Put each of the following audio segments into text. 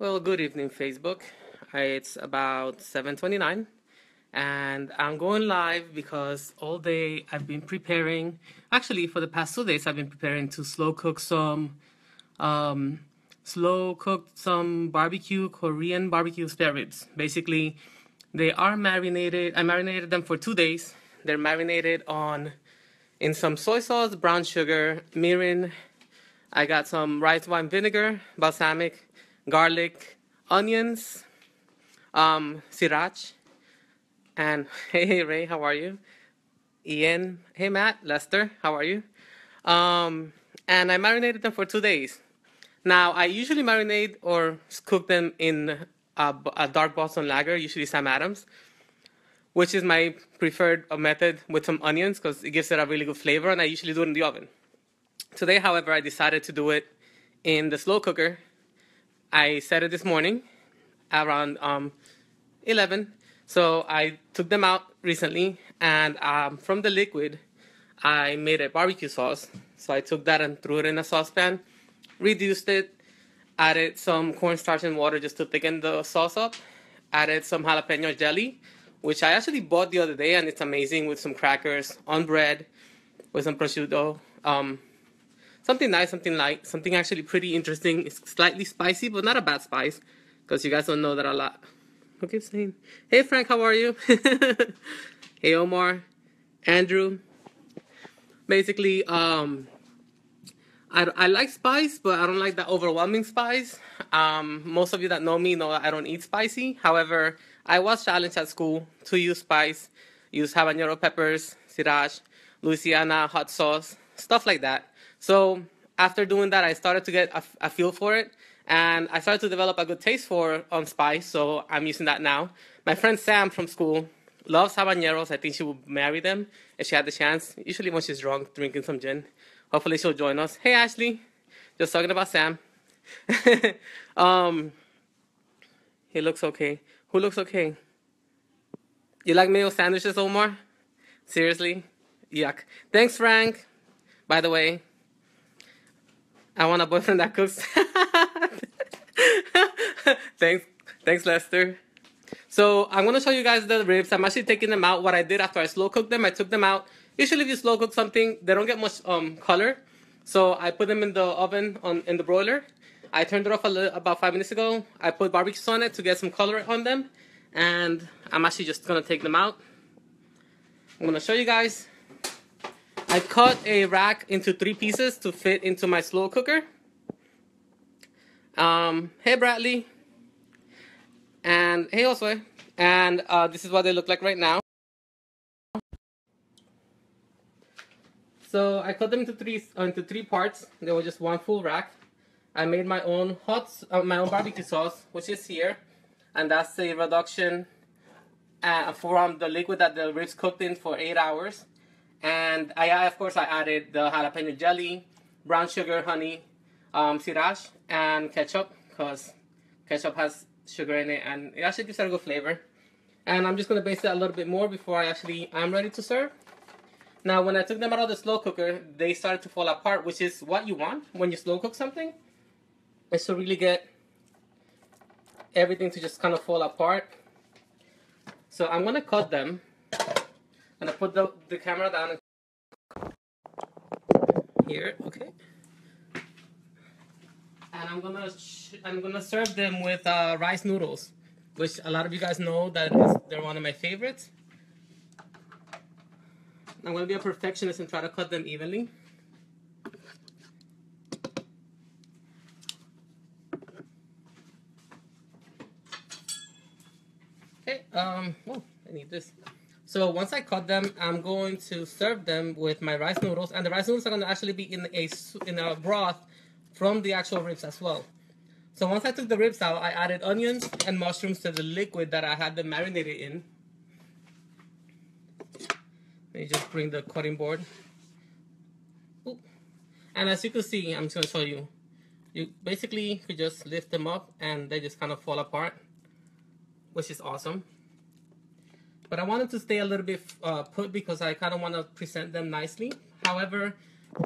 Well, good evening, Facebook. It's about 7:29, and I'm going live because all day I've been preparing. Actually, for the past 2 days, I've been preparing to um, slow cook some barbecue, Korean barbecue spare ribs. Basically, they are marinated. I marinated them for 2 days. They're marinated in some soy sauce, brown sugar, mirin. I got some rice wine vinegar, balsamic, garlic, onions, sriracha, and hey Ray, how are you? Ian, hey Matt, Lester, how are you? And I marinated them for 2 days. Now I usually marinate or cook them in a dark Boston lager, usually Sam Adams, which is my preferred method with some onions because it gives it a really good flavor, and I usually do it in the oven. Today, however, I decided to do it in the slow cooker. I set it this morning around 11. So I took them out recently, and from the liquid, I made a barbecue sauce. So I took that and threw it in a saucepan, reduced it, added some cornstarch and water just to thicken the sauce up, added some jalapeno jelly, which I actually bought the other day, and it's amazing with some crackers on bread with some prosciutto. Something nice, something light, something actually pretty interesting. It's slightly spicy, but not a bad spice, because you guys don't know that a lot. Who keeps saying, hey Frank, how are you? Hey Omar, Andrew. Basically, I like spice, but I don't like that overwhelming spice. Most of you that know me know that I don't eat spicy. However, I was challenged at school to use spice, use habanero peppers, sriracha, Louisiana hot sauce, stuff like that. So after doing that, I started to get a feel for it, and I started to develop a good taste on spice, so I'm using that now. My friend Sam from school loves habaneros. I think she would marry them if she had the chance, usually when she's drunk, drinking some gin. Hopefully she'll join us. Hey, Ashley. Just talking about Sam. He looks okay. Who looks okay? You like mayo sandwiches, Omar? Seriously? Yuck. Thanks, Frank. By the way, I want a boyfriend that cooks. Thanks, Lester. So I'm gonna show you guys the ribs. I'm actually taking them out. What I did after I slow cooked them, I took them out. Usually, if you slow cook something, they don't get much color. So I put them in the oven in the broiler. I turned it off about 5 minutes ago. I put barbecue sauce on it to get some color on them, and I'm actually just gonna take them out. I'm gonna show you guys. I cut a rack into 3 pieces to fit into my slow cooker. Hey Bradley. And hey Josue. And this is what they look like right now. So I cut them into three parts. They were just one full rack. I made my own barbecue sauce, which is here, and that's a reduction from the liquid that the ribs cooked in for 8 hours. And of course I added the jalapeno jelly, brown sugar, honey, sriracha, and ketchup, because ketchup has sugar in it and it actually gives it a good flavor. And I'm just going to baste it a little bit more before I'm ready to serve. Now when I took them out of the slow cooker, they started to fall apart, which is what you want when you slow cook something, is to really get everything to just kind of fall apart. So I'm going to cut them. And I put the camera down here, okay. And I'm gonna serve them with rice noodles, which a lot of you guys know that they're one of my favorites. I'm gonna be a perfectionist and try to cut them evenly. Okay. Oh, I need this. So once I cut them, I'm going to serve them with my rice noodles, and the rice noodles are going to actually be in a broth from the actual ribs as well. So once I took the ribs out, I added onions and mushrooms to the liquid that I had them marinated in. Let me just bring the cutting board. Ooh. And as you can see, I'm just going to show you. You basically could just lift them up and they just kind of fall apart, which is awesome. But I wanted to stay a little bit put because I kind of want to present them nicely. However,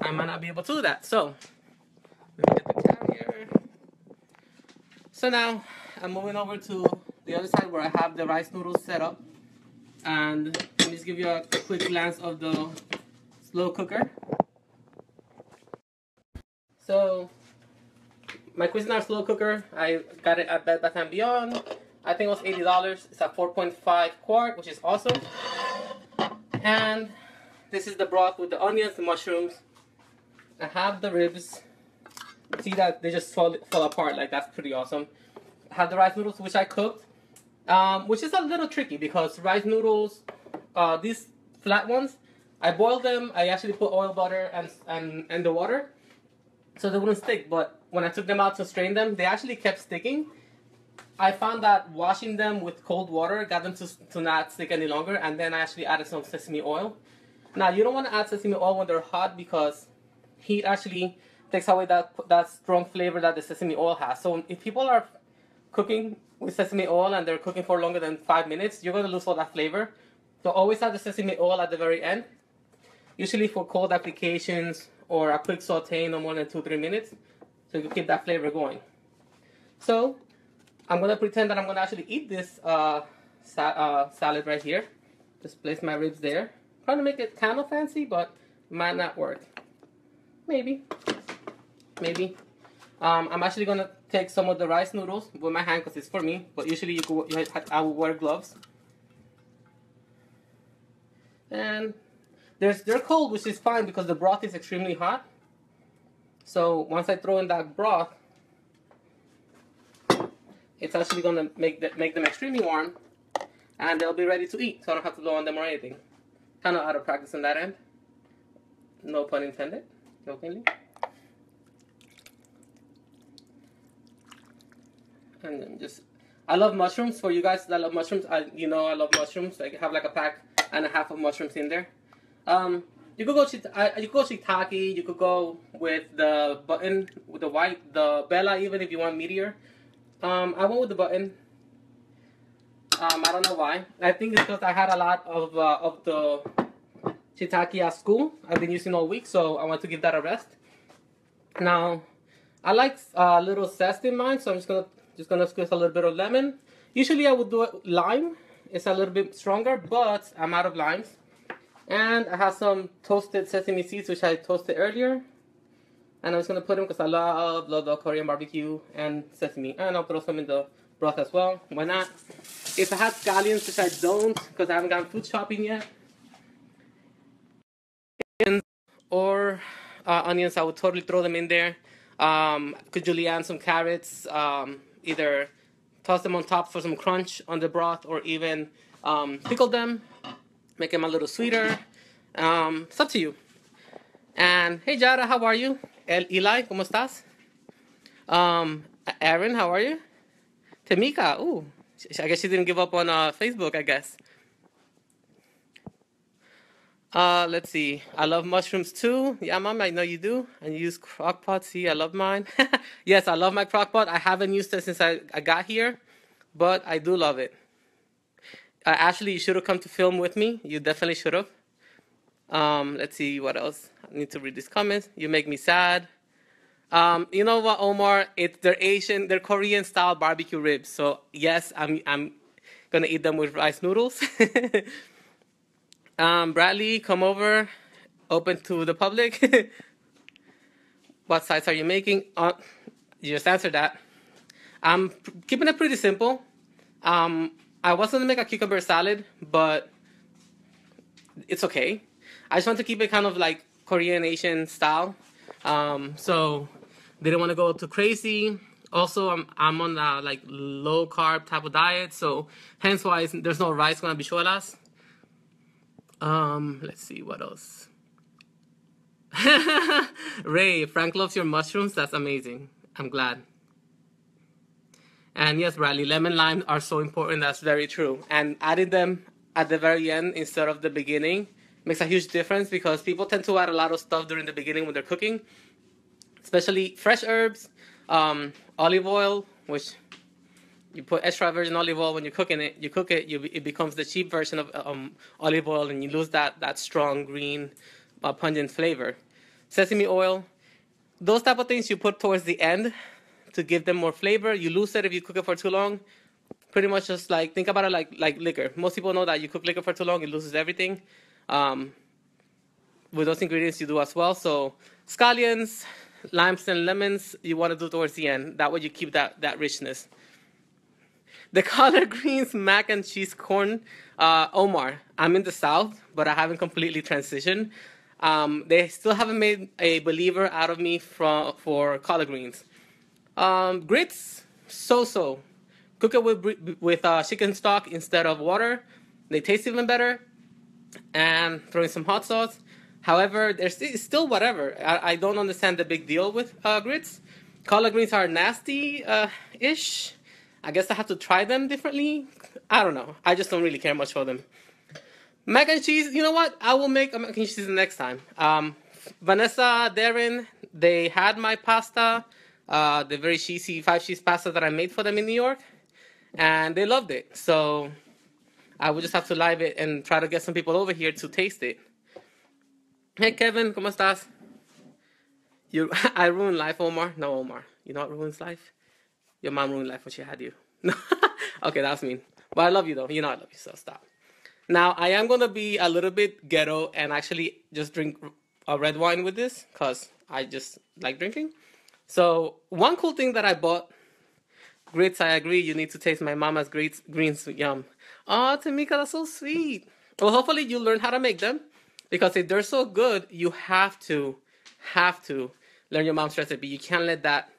I might not be able to do that. So, let me get the carrier. So now I'm moving over to the other side where I have the rice noodles set up. And let me just give you a quick glance of the slow cooker. So my Cuisinart slow cooker, I got it at Bed Bath & Beyond. I think it was $80. It's a 4.5 quart, which is awesome. And this is the broth with the onions, the mushrooms. I have the ribs. See that they just fall apart, like that's pretty awesome. I have the rice noodles, which I cooked, which is a little tricky because rice noodles, these flat ones, I boiled them. I actually put oil, butter, and the water, so they wouldn't stick. But when I took them out to strain them, they actually kept sticking. I found that washing them with cold water got them to not stick any longer, and then I actually added some sesame oil. Now, you don't want to add sesame oil when they're hot because heat actually takes away that strong flavor that the sesame oil has. So if people are cooking with sesame oil and they're cooking for longer than 5 minutes, you're going to lose all that flavor. So always have the sesame oil at the very end. Usually for cold applications or a quick saute, no more than 2-3 minutes. So you can keep that flavor going. So I'm going to pretend that I'm going to actually eat this salad right here. Just place my ribs there. Trying to make it kind of fancy, but might not work. Maybe. I'm actually going to take some of the rice noodles with my hand because it's for me. But usually I will wear gloves. And they're cold, which is fine because the broth is extremely hot. So once I throw in that broth, it's actually going to make them extremely warm. And they'll be ready to eat. So I don't have to blow on them or anything. Kind of out of practice on that end. No pun intended. Jokingly. And then I love mushrooms. For you guys that love mushrooms, I love mushrooms. I have like a pack and a half of mushrooms in there. You could go shiitake. You could go with the button, with the bella, even if you want meteor. I went with the button. I don't know why. I think it's because I had a lot of the shiitake at school. I've been using all week, so I want to give that a rest. Now, I like a little zest in mine, so I'm just gonna squeeze a little bit of lemon. Usually I would do lime. It's a little bit stronger, but I'm out of limes. And I have some toasted sesame seeds, which I toasted earlier. And I'm just gonna put them because I love the Korean barbecue and sesame. And I'll throw some in the broth as well. Why not? If I had scallions, which I don't because I haven't gone food shopping yet, or onions, I would totally throw them in there. Could julienne some carrots, either toss them on top for some crunch on the broth, or even pickle them, make them a little sweeter. It's up to you. And hey Jara, how are you? Eli, ¿cómo estás? Aaron, how are you? Tamika, ooh, I guess she didn't give up on Facebook, I guess. Let's see. I love mushrooms too. Yeah, Mom, I know you do. And you use crock pot. See, I love mine. Yes, I love my crock pot. I haven't used it since I got here, but I do love it. Ashley, you should have come to film with me. You definitely should have. Let's see what else. I need to read these comments. You make me sad. You know what, Omar? They're Korean style barbecue ribs. So yes, I'm gonna eat them with rice noodles. Bradley, come over. Open to the public. What size are you making? You just answered that. I'm keeping it pretty simple. I was gonna make a cucumber salad, but it's okay. I just want to keep it kind of like Korean Asian style. So didn't want to go too crazy. Also, I'm on a like low carb type of diet, so hence why there's no rice con habichuelas. Let's see what else. Ray, Frank loves your mushrooms. That's amazing. I'm glad. And yes, Bradley, lemon lime are so important. That's very true. And adding them at the very end instead of the beginning makes a huge difference because people tend to add a lot of stuff during the beginning when they're cooking, especially fresh herbs, olive oil, which you put extra virgin olive oil when you're cooking it. You cook it, it becomes the cheap version of olive oil, and you lose that strong green, pungent flavor. Sesame oil, those type of things you put towards the end to give them more flavor. You lose it if you cook it for too long. Pretty much just like, think about it like liquor. Most people know that you cook liquor for too long, it loses everything. With those ingredients, you do as well. So scallions, limes, and lemons, you want to do towards the end. That way you keep that richness. The collard greens, mac and cheese corn, Omar. I'm in the South, but I haven't completely transitioned. They still haven't made a believer out of me for collard greens. Grits, so-so. Cook it with chicken stock instead of water. They taste even better. And throw in some hot sauce. However, there's still whatever. I don't understand the big deal with grits. Collard greens are nasty-ish. I guess I have to try them differently. I don't know. I just don't really care much for them. Mac and cheese, you know what? I will make a mac and cheese the next time. Vanessa, Darren, they had my pasta, the very cheesy 5-cheese pasta that I made for them in New York, and they loved it. So I will just have to live it and try to get some people over here to taste it. Hey, Kevin, ¿cómo estás? I ruined life, Omar. No, Omar. You know what ruins life? Your mom ruined life when she had you. Okay, that's mean. But I love you, though. You know I love you, so stop. Now, I am going to be a little bit ghetto and actually just drink a red wine with this because I just like drinking. So, one cool thing that I bought, grits, I agree, you need to taste my mama's greens, yum. Oh, Tamika, that's so sweet. Well, hopefully you learn how to make them because if they're so good, you have to learn your mom's recipe. You can't let that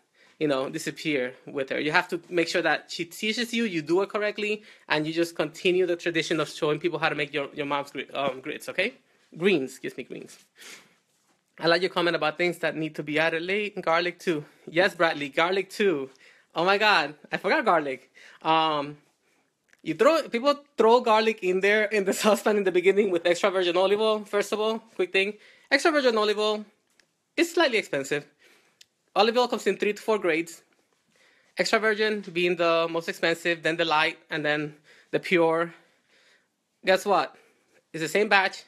disappear with her. You have to make sure that she teaches you, you do it correctly, and you just continue the tradition of showing people how to make your mom's grits, okay? Greens. I like your comment about things that need to be added late. Garlic too. Yes, Bradley, garlic too. Oh my God, I forgot garlic. People throw garlic in there in the saucepan in the beginning with extra virgin olive oil. First of all, quick thing, extra virgin olive oil is slightly expensive. Olive oil comes in 3 to 4 grades. Extra virgin being the most expensive, then the light, and then the pure. Guess what? It's the same batch.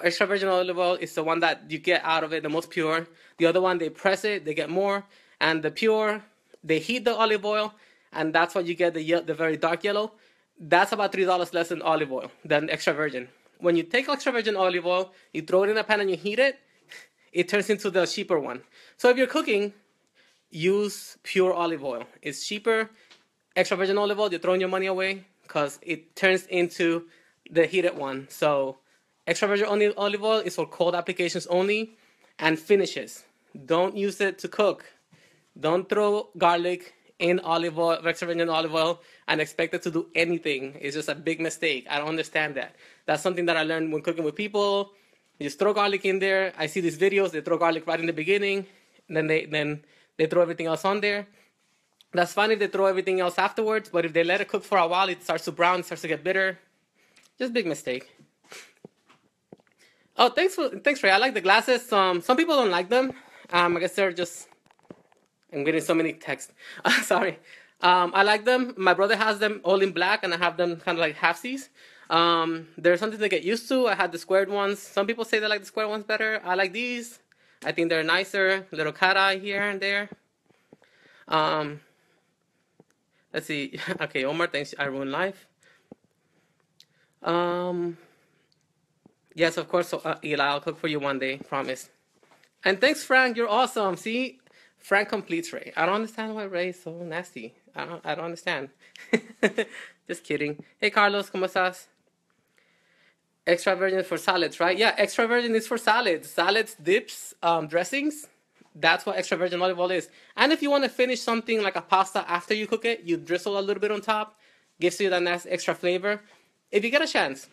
Extra virgin olive oil is the one that you get out of it, the most pure. The other one, they press it, they get more. And the pure, they heat the olive oil, and that's what you get, the very dark yellow. That's about $3 less than olive oil, than extra virgin. When you take extra virgin olive oil, you throw it in a pan and you heat it, it turns into the cheaper one. So if you're cooking, use pure olive oil. It's cheaper. Extra virgin olive oil, you're throwing your money away because it turns into the heated one. So extra virgin olive oil is for cold applications only and finishes. Don't use it to cook. Don't throw garlic in olive oil, extra virgin olive oil, and expect it to do anything. It's just a big mistake. I don't understand that. That's something that I learned when cooking with people. You just throw garlic in there. I see these videos. They throw garlic right in the beginning. And then they throw everything else on there. That's fine if they throw everything else afterwards. But if they let it cook for a while, it starts to brown. It starts to get bitter. Just big mistake. Oh, thanks, Ray. I like the glasses. Some people don't like them. I guess they're just... I'm getting so many texts. Sorry. I like them. My brother has them all in black, and I have them kind of like halfsies. They're something to get used to. I had the squared ones. Some people say they like the squared ones better. I like these. I think they're nicer. Little cat eye here and there. Let's see. Okay, Omar, thanks. I ruined life. Yes, of course, so, Eli, I'll cook for you one day. Promise. And thanks, Frank. You're awesome. See? Frank completes Ray. I don't understand why Ray is so nasty. I don't understand. Just kidding. Hey, Carlos, ¿cómo estás? Extra virgin for salads, right? Yeah, extra virgin is for salads. Salads, dips, dressings. That's what extra virgin olive oil is. And if you want to finish something like a pasta after you cook it, you drizzle a little bit on top. Gives you that nice extra flavor. If you get a chance.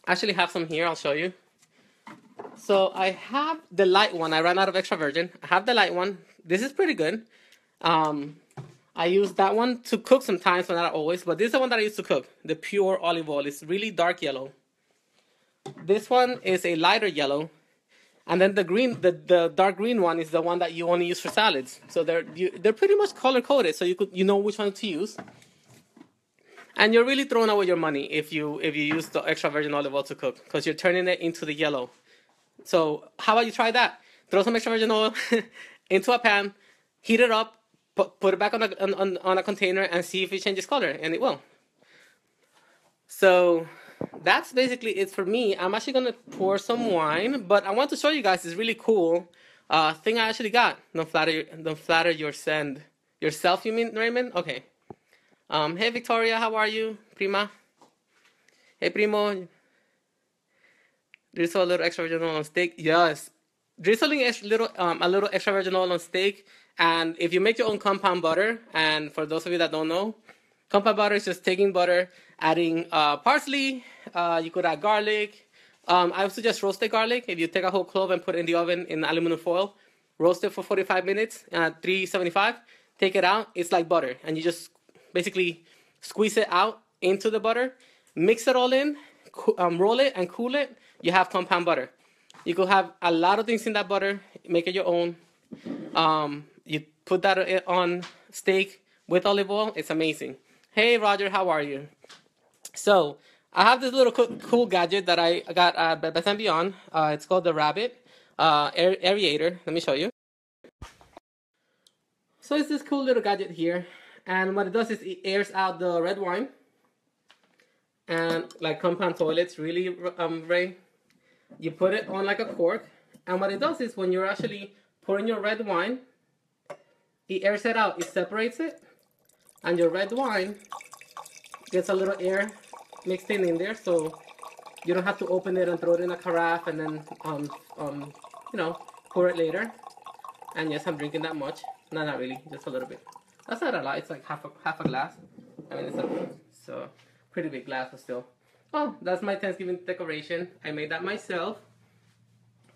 I actually have some here. I'll show you. So I have the light one. I ran out of extra virgin. I have the light one. This is pretty good. I use that one to cook sometimes, but not always. But this is the one that I used to cook. The pure olive oil. It's really dark yellow. This one is a lighter yellow. And then the green, the dark green one is the one that you only use for salads. So they're pretty much color coded, so you know which one to use. And you're really throwing away your money if you use the extra virgin olive oil to cook, because you're turning it into the yellow. So how about you try that? Throw some extra virgin oil into a pan, heat it up, put it back on a container and see if it changes color, and it will. So that's basically it for me. I'm actually gonna pour some wine, but I want to show you guys this really cool thing I actually got. Don't flatter your send yourself. You mean, Raymond? Okay. Hey Victoria, how are you, prima? Hey primo. Drizzle a little extra virgin oil on steak. Yes, drizzling a little extra virgin oil on steak. And if you make your own compound butter, and for those of you that don't know, compound butter is just taking butter, adding parsley. You could add garlic. I would suggest roasted garlic. If you take a whole clove and put it in the oven in aluminum foil, roast it for 45 minutes at 375. Take it out. It's like butter, and you just basically squeeze it out into the butter, mix it all in, roll it and cool it. You have compound butter. You could have a lot of things in that butter. Make it your own. You put that on steak with olive oil. It's amazing. Hey Roger, how are you? So I have this little cool gadget that I got at Bed Bath & Beyond. It's called the Rabbit Aerator. Let me show you. So it's this cool little gadget here, and what it does is it airs out the red wine, and like compound toilets, really, Ray. You put it on like a cork, and what it does is when you're actually pouring your red wine, it airs it out. It separates it, and your red wine gets a little air mixed in there, so you don't have to open it and throw it in a carafe and then pour it later. And yes, I'm drinking that much. No, not really, just a little bit. That's not a lot. It's like half a glass. I mean, it's a pretty big glass, but still. Oh, that's my Thanksgiving decoration. I made that myself.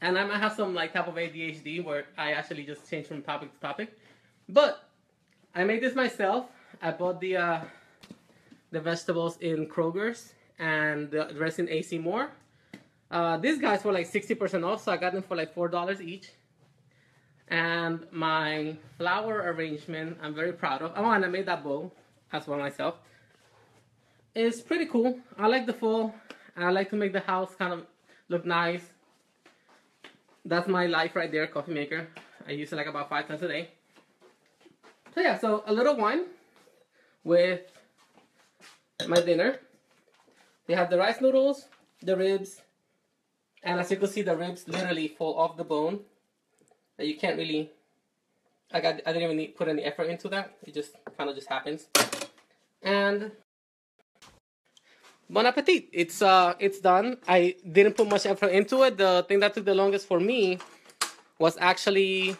And I might have some like type of ADHD where I actually just change from topic to topic. But I made this myself. I bought the vegetables in Kroger's and the rest in AC Moore. These guys were like 60% off, so I got them for like $4 each. And my flower arrangement, I'm very proud of. Oh, and I made that bowl as well myself. It's pretty cool. I like the fall. I like to make the house kind of look nice. That's my life right there, coffee maker. I use it like about 5 times a day. So yeah, so a little wine with my dinner. We have the rice noodles, the ribs, and as you can see, the ribs literally fall off the bone. That you can't really. I didn't even put any effort into that. It just kind of just happens. And bon appetit. It's done. I didn't put much effort into it. The thing that took the longest for me was actually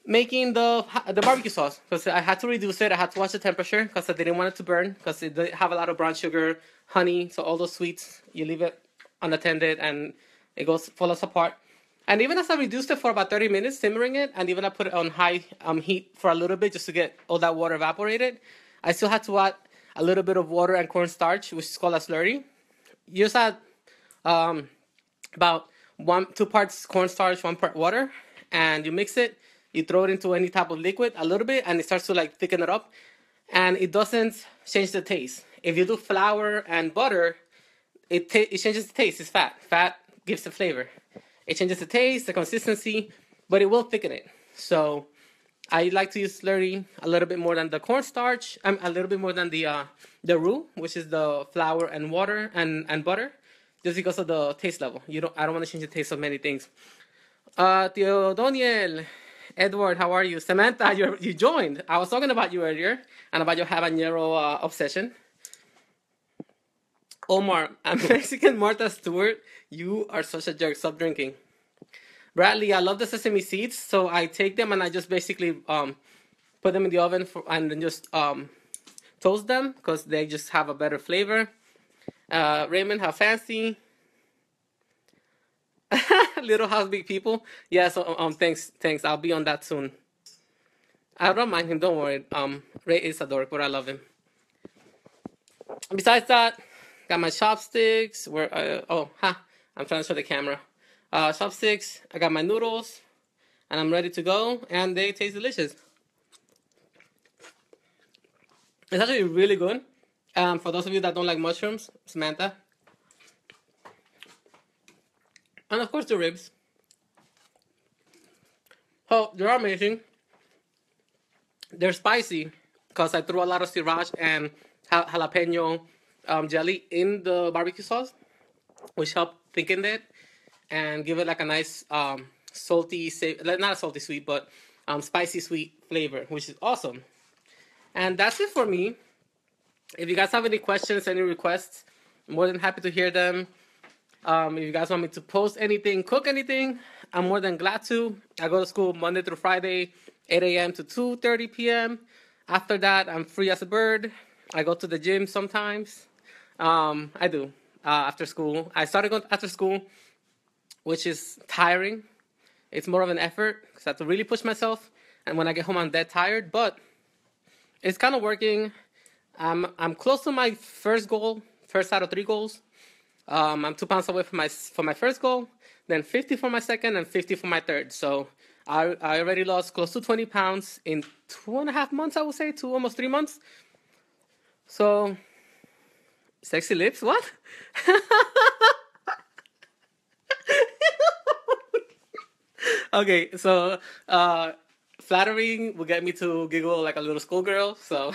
making the barbecue sauce, because I had to reduce it. I had to watch the temperature because I didn't want it to burn, because it did have a lot of brown sugar, honey, so all those sweets, you leave it unattended and it falls apart. And even as I reduced it for about 30 minutes, simmering it, and even I put it on high heat for a little bit just to get all that water evaporated, I still had to add a little bit of water and cornstarch, which is called a slurry. You just add about 2 parts cornstarch, 1 part water, and you mix it. You throw it into any type of liquid a little bit, and it starts to like thicken it up, and it doesn't change the taste. If you do flour and butter, it changes the taste. It's fat. Fat gives the flavor. It changes the taste, the consistency, but it will thicken it. So I like to use slurry a little bit more than the cornstarch. A little bit more than the roux, which is the flour and water and butter, just because of the taste level. I don't want to change the taste of many things. Tio Doniel, Edward, how are you? Samantha, you joined. I was talking about you earlier and about your habanero obsession. Omar, I'm Mexican Martha Stewart. You are such a jerk. Stop drinking. Bradley, I love the sesame seeds, so I take them and I just basically put them in the oven and then just toast them because they just have a better flavor. Raymond, how fancy. Little House Big People. Yeah, so thanks. I'll be on that soon. I don't mind him, don't worry. Ray is a dork, but I love him. Besides that, got my chopsticks. I'm trying to show the camera. Chopsticks. I got my noodles, and I'm ready to go. And they taste delicious. It's actually really good. For those of you that don't like mushrooms, Samantha, and of course the ribs. Oh, they're amazing. They're spicy because I threw a lot of sriracha and jalapeno jelly in the barbecue sauce, which helped thicken it and give it like a nice salty, not a salty sweet, but spicy sweet flavor, which is awesome. And that's it for me. If you guys have any questions, any requests, I'm more than happy to hear them. If you guys want me to post anything, cook anything, I'm more than glad to. I go to school Monday through Friday, 8 a.m. to 2:30 p.m. After that, I'm free as a bird. I go to the gym sometimes. I do after school. I started going after school, which is tiring. It's more of an effort because I have to really push myself. And when I get home, I'm dead tired. But it's kind of working. I'm close to my first goal, first out of 3 goals. I'm 2 pounds away from my first goal, then 50 for my second, and 50 for my third. So I already lost close to 20 pounds in 2.5 months, I would say, almost 3 months. So, sexy lips, what? Okay, so flattering will get me to giggle like a little schoolgirl. So,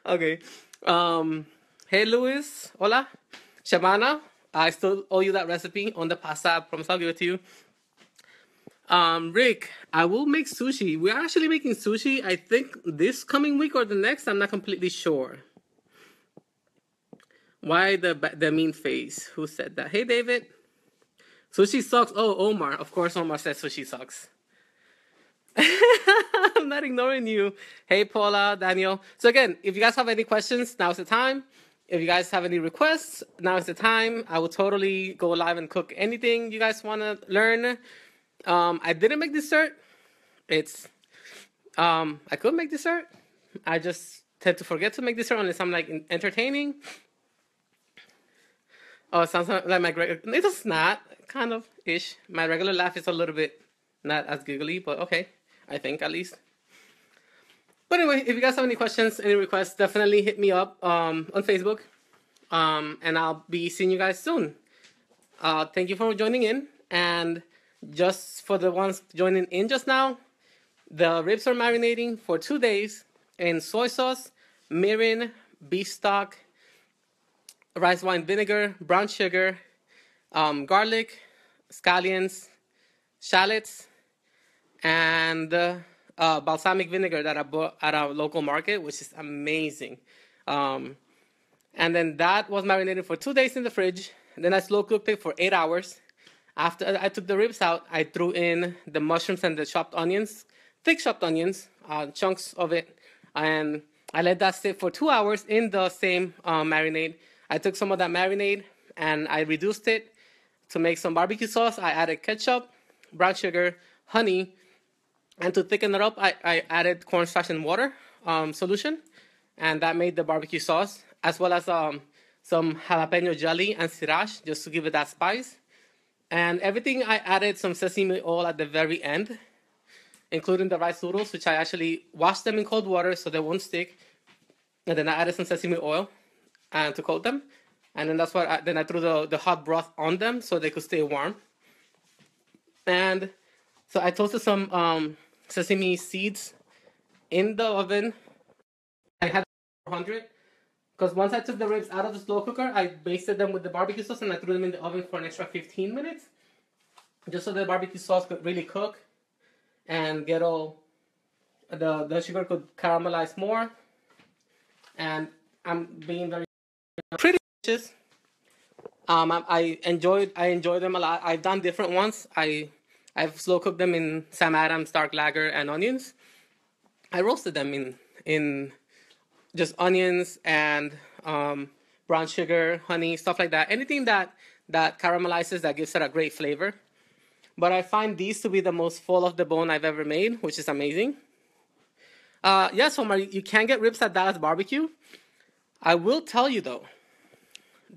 okay. Hey, Luis. Hola. Shamana. I still owe you that recipe on the pasta. I promise I'll give it to you. Rick, I will make sushi. We're actually making sushi, I think, this coming week or the next. I'm not completely sure. Why the mean face? Who said that? Hey, David. Sushi sucks. Oh, Omar. Of course, Omar said sushi sucks. I'm not ignoring you. Hey, Paula, Daniel. So again, if you guys have any questions, now's the time. If you guys have any requests, now's the time. I will totally go live and cook anything you guys want to learn. I didn't make dessert. I could make dessert. I just tend to forget to make dessert unless I'm like entertaining. Oh, it sounds like my great. It's not, kind of ish. My regular laugh is a little bit not as giggly, but okay. I think at least. But anyway, if you guys have any questions, any requests, definitely hit me up on Facebook. And I'll be seeing you guys soon. Thank you for joining in. And just for the ones joining in just now, the ribs are marinating for 2 days in soy sauce, mirin, beef stock, rice wine vinegar, brown sugar, garlic, scallions, shallots, and balsamic vinegar that I bought at our local market, which is amazing. And then that was marinated for 2 days in the fridge. Then I slow cooked it for 8 hours. After I took the ribs out, I threw in the mushrooms and the chopped onions, thick chopped onions, chunks of it, and I let that sit for 2 hours in the same marinade. I took some of that marinade and I reduced it to make some barbecue sauce. I added ketchup, brown sugar, honey, and to thicken it up, I added cornstarch and water solution, and that made the barbecue sauce, as well as some jalapeno jelly and sriracha, just to give it that spice. And everything, I added some sesame oil at the very end, including the rice noodles, which I actually washed them in cold water so they won't stick. And then I added some sesame oil and to coat them. And then that's what then I threw the hot broth on them so they could stay warm. And so I toasted some sesame seeds in the oven. I had 400 because once I took the ribs out of the slow cooker, I basted them with the barbecue sauce and I threw them in the oven for an extra 15 minutes, just so the barbecue sauce could really cook and get all the sugar could caramelize more. And I'm being very pretty delicious. I enjoy them a lot. I've done different ones. I've slow cooked them in Sam Adams, dark lager, and onions. I roasted them in just onions and brown sugar, honey, stuff like that. Anything that caramelizes, that gives it a great flavor. But I find these to be the most full of the bone I've ever made, which is amazing. Yes, Omar, you can get ribs at Dallas Barbecue. I will tell you, though,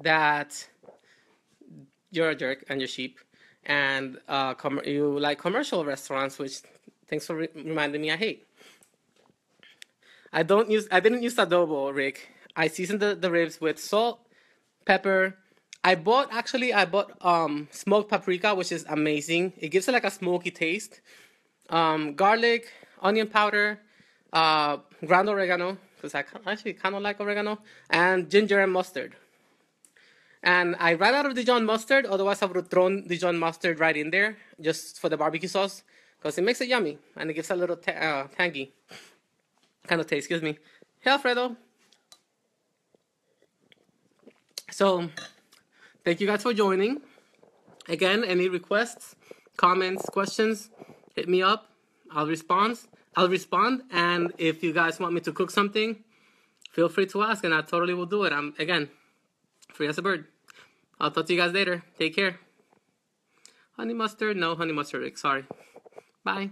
that you're a jerk and you're sheep. And you like commercial restaurants, which, thanks for reminding me, I hate. I didn't use adobo, Rick. I seasoned the ribs with salt, pepper. I bought smoked paprika, which is amazing. It gives it like a smoky taste. Garlic, onion powder, ground oregano, because I actually kind of like oregano, and ginger and mustard. And I ran out of Dijon mustard, otherwise I would have thrown Dijon mustard right in there, just for the barbecue sauce, because it makes it yummy, and it gives a little tangy kind of taste, excuse me. Hey, Alfredo. So, thank you guys for joining. Again, any requests, comments, questions, hit me up. I'll respond. And if you guys want me to cook something, feel free to ask, and I totally will do it. I'm, again, free as a bird. I'll talk to you guys later. Take care. Honey mustard? No honey mustard, Rick. Sorry. Bye.